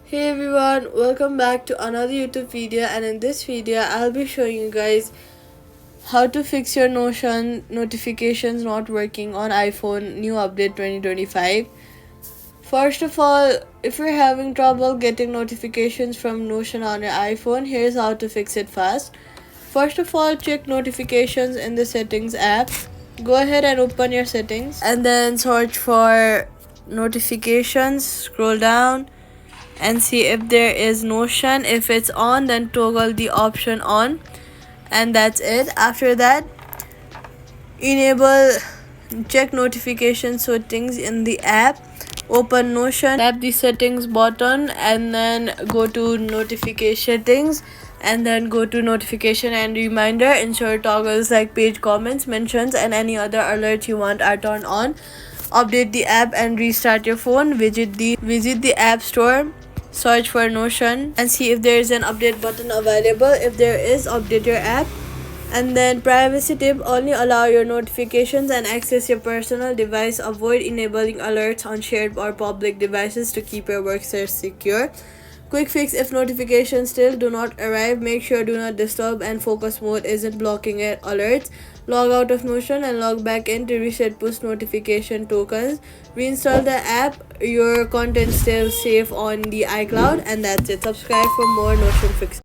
Hey everyone, welcome back to another YouTube video, and in this video I'll be showing you guys how to fix your Notion notifications not working on iPhone new update 2025. First of all, if you're having trouble getting notifications from Notion on your iPhone, here's how to fix it fast. First of all, check notifications in the settings app. Go ahead and open your settings and then search for notifications, scroll down and see if there is Notion. If it's on, then toggle the option on, and that's it. After that, enable check notification settings in the app. Open Notion, tap the settings button and then go to notification settings, and then go to notification and reminder. Ensure toggles like page comments, mentions and any other alerts you want are turned on. Update the app and restart your phone. Visit the app store, search for Notion and see if there is an update button available. If there is, update your app. And then privacy tip: only allow your notifications and access your personal device. Avoid enabling alerts on shared or public devices to keep your workspace secure. Quick fix: if notifications still do not arrive, make sure do not disturb and focus mode isn't blocking it alerts. Log out of Notion and log back in to reset push notification tokens. Reinstall the app. Your content still safe on the iCloud, and that's it. Subscribe for more Notion fixes.